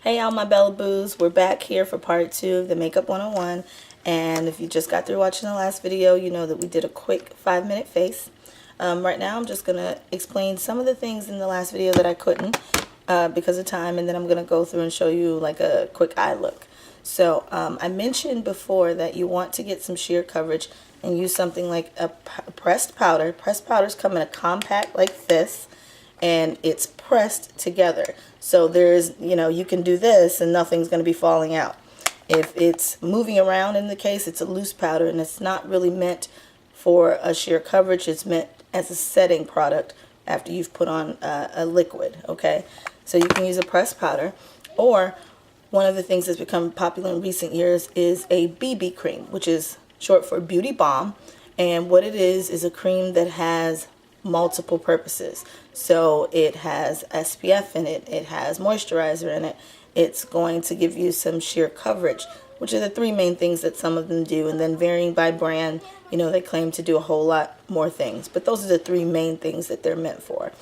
Hey y'all, my Bella Boos. We're back here for part 2 of the Makeup 101. And if you just got through watching the last video, you know that we did a quick 5-minute face. Right now I'm just going to explain some of the things in the last video that I couldn't because of time. And then I'm going to go through and show you like a quick eye look. So I mentioned before that you want to get some sheer coverage and use something like a pressed powder. Pressed powders come in a compact like this, and it's pressed together. So there's, you can do this and nothing's going to be falling out. If it's moving around in the case, it's a loose powder and it's not really meant for a sheer coverage. It's meant as a setting product after you've put on a liquid, okay? So you can use a pressed powder, or one of the things that's become popular in recent years is a BB cream, which is short for Beauty Balm. And what it is a cream that has multiple purposes. So it has SPF in it, it has moisturizer in it, it's going to give you some sheer coverage, which are the three main things that some of them do, and then varying by brand, they claim to do a whole lot more things, but those are the three main things that they're meant for.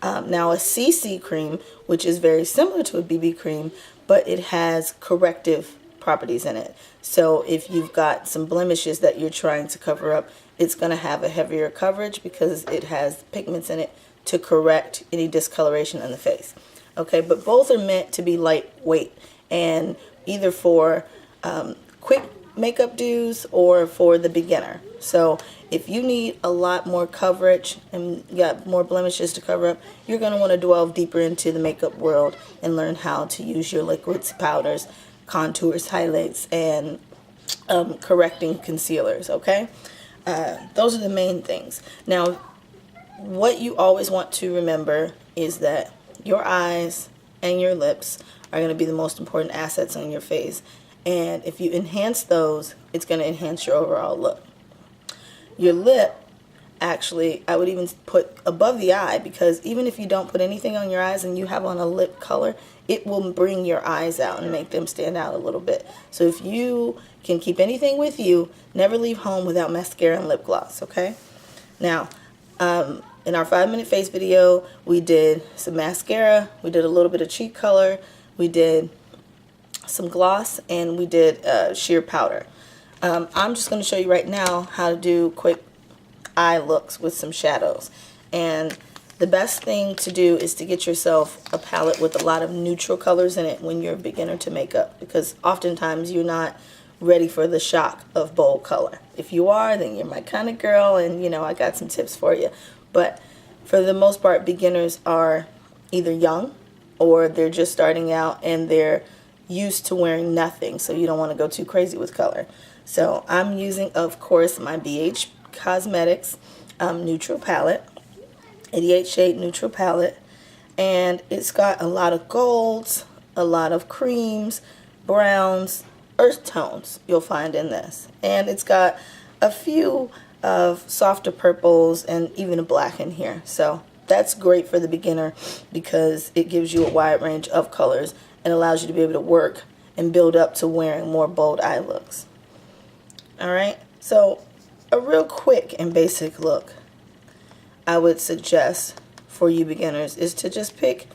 Now a CC cream, which is very similar to a BB cream, but it has corrective properties in it. So if you've got some blemishes that you're trying to cover up, it's going to have a heavier coverage because it has pigments in it to correct any discoloration in the face. Okay, but both are meant to be lightweight and either for quick makeup do's or for the beginner. So if you need a lot more coverage and you got more blemishes to cover up, you're going to want to delve deeper into the makeup world and learn how to use your liquids, powders, contours, highlights, and correcting concealers, okay? Those are the main things. Now, what you always want to remember is that your eyes and your lips are going to be the most important assets on your face. And if you enhance those, it's going to enhance your overall look. Your lip, actually, I would even put above the eye, because even if you don't put anything on your eyes and you have on a lip color, it will bring your eyes out and make them stand out a little bit. So if you can keep anything with you, never leave home without mascara and lip gloss, okay? Now, in our 5-minute face video, we did some mascara, we did a little bit of cheek color, we did some gloss, and we did sheer powder. I'm just going to show you right now how to do quick eye looks with some shadows. And the best thing to do is to get yourself a palette with a lot of neutral colors in it when you're a beginner to makeup, because oftentimes you're not ready for the shock of bold color. If you are, then you're my kind of girl, and I got some tips for you. But for the most part, beginners are either young or they're just starting out and they're used to wearing nothing, so you don't want to go too crazy with color. So I'm using, of course, my BH Cosmetics neutral palette, 88 shade neutral palette, and it's got a lot of golds, a lot of creams, browns, earth tones you'll find in this, and it's got a few of softer purples and even a black in here. So that's great for the beginner because it gives you a wide range of colors and allows you to be able to work and build up to wearing more bold eye looks. Alright, so a real quick and basic look I would suggest for you beginners is to just pick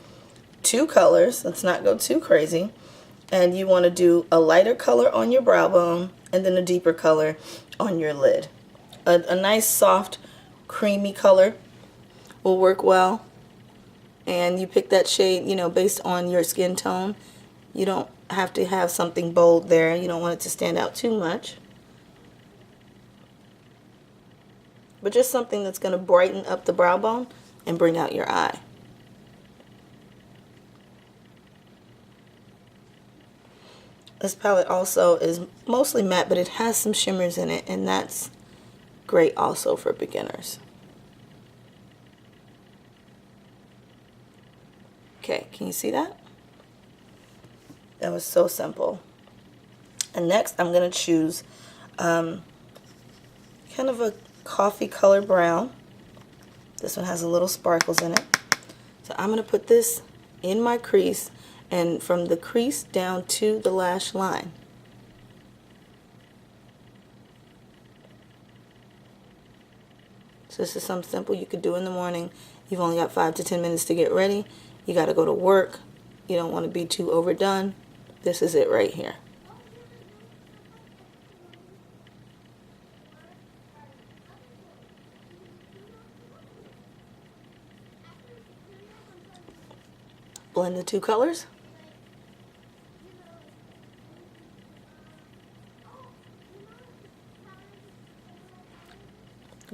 2 colors. Let's not go too crazy. And you want to do a lighter color on your brow bone and then a deeper color on your lid. A nice soft creamy color will work well, and you pick that shade based on your skin tone. You don't have to have something bold there. You don't want it to stand out too much, but just something that's going to brighten up the brow bone and bring out your eye. This palette also is mostly matte, but it has some shimmers in it, and that's great also for beginners. Okay, can you see that? That was so simple. And next I'm going to choose kind of a coffee color brown. This one has a little sparkles in it. So I'm going to put this in my crease, and from the crease down to the lash line. So this is something simple you could do in the morning. You've only got 5 to 10 minutes to get ready. You got to go to work. You don't want to be too overdone. This is it right here. Blend the two colors.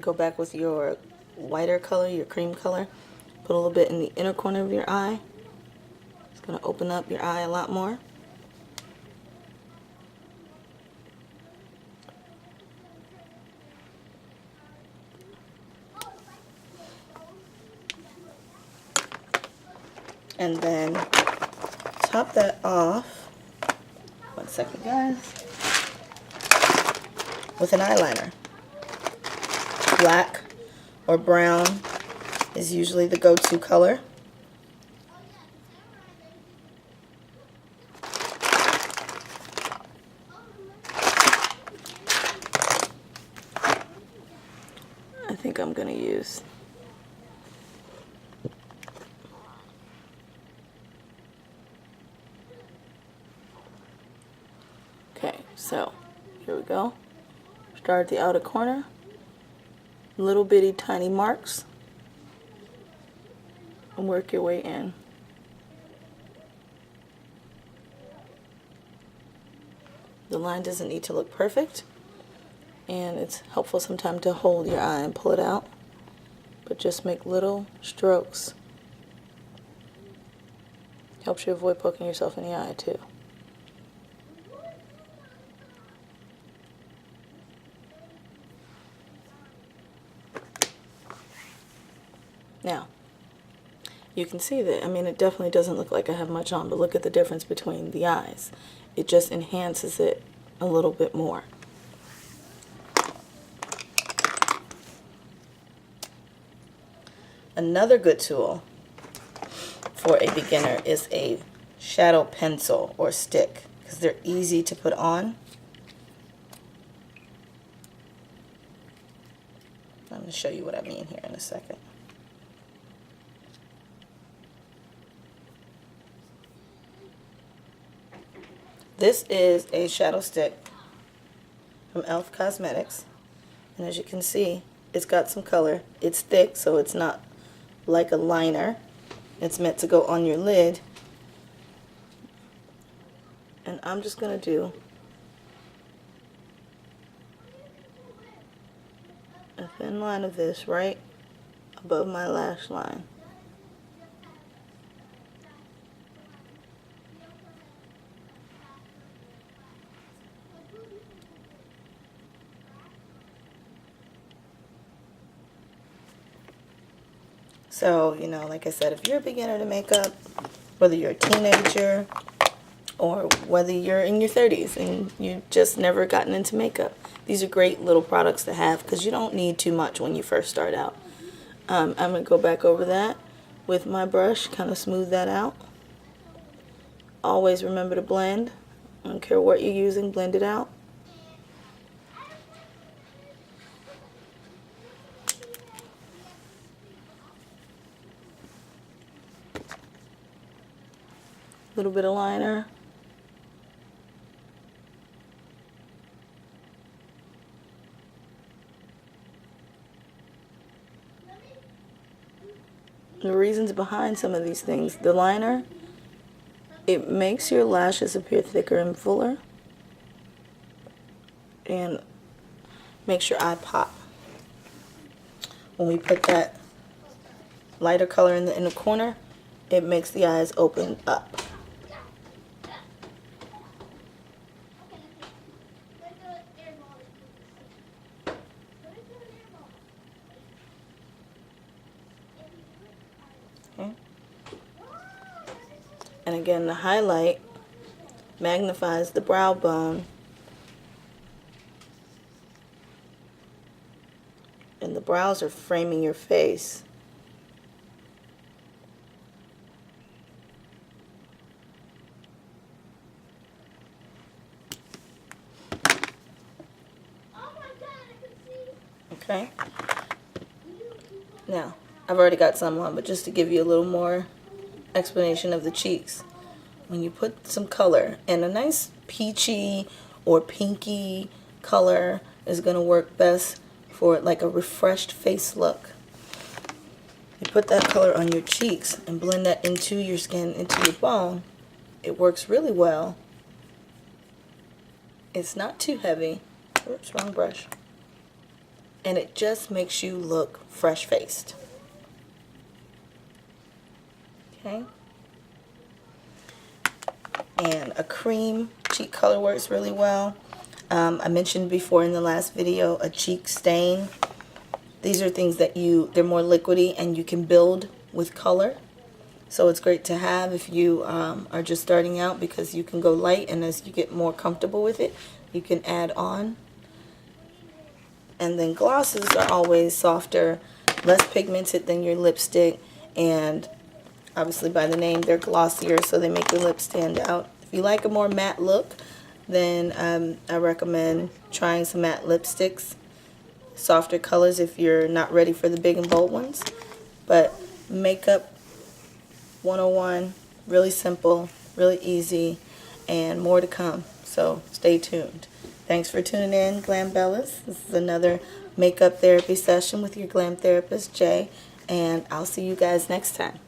Go back with your whiter color, your cream color. Put a little bit in the inner corner of your eye. It's going to open up your eye a lot more. And then top that off, 1 second guys, with an eyeliner. Black or brown is usually the go-to color. I think I'm going to use so here we go. Start at the outer corner, little bitty tiny marks, and work your way in. The line doesn't need to look perfect, and it's helpful sometimes to hold your eye and pull it out, but just make little strokes. Helps you avoid poking yourself in the eye too. Now, you can see that, I mean, it definitely doesn't look like I have much on, but look at the difference between the eyes. It just enhances it a little bit more. Another good tool for a beginner is a shadow pencil or stick, because they're easy to put on. I'm going to show you what I mean here in a second. This is a shadow stick from e.l.f. Cosmetics, and as you can see, it's got some color. It's thick, so it's not like a liner. It's meant to go on your lid, and I'm just going to do a thin line of this right above my lash line. So, you know, like I said, if you're a beginner to makeup, whether you're a teenager or whether you're in your 30s and you've just never gotten into makeup, these are great little products to have because you don't need too much when you first start out. I'm going to go back over that with my brush, kind of smooth that out. Always remember to blend. I don't care what you're using, blend it out. Little bit of liner. The reasons behind some of these things, the liner, it makes your lashes appear thicker and fuller and makes your eye pop. When we put that lighter color in the inner corner, it makes the eyes open up. Okay. And again, the highlight magnifies the brow bone, and the brows are framing your face. Okay. Now, I've already got some on, but just to give you a little more explanation of the cheeks. when you put some color, and a nice peachy or pinky color is going to work best for like a refreshed face look. You put that color on your cheeks and blend that into your skin, into your bone. It works really well. It's not too heavy. Oops, wrong brush. And it just makes you look fresh-faced. Okay. And a cream cheek color works really well. I mentioned before in the last video a cheek stain. These are things that they're more liquidy and you can build with color. So it's great to have if you are just starting out, because you can go light, and as you get more comfortable with it, you can add on. And then glosses are always softer, less pigmented than your lipstick, and obviously by the name they're glossier, so they make your lips stand out. If you like a more matte look, then I recommend trying some matte lipsticks, softer colors if you're not ready for the big and bold ones. But makeup 101, really simple, really easy, and more to come, so stay tuned. Thanks for tuning in, Glam Bellas. This is another makeup therapy session with your glam therapist, Jay, and I'll see you guys next time.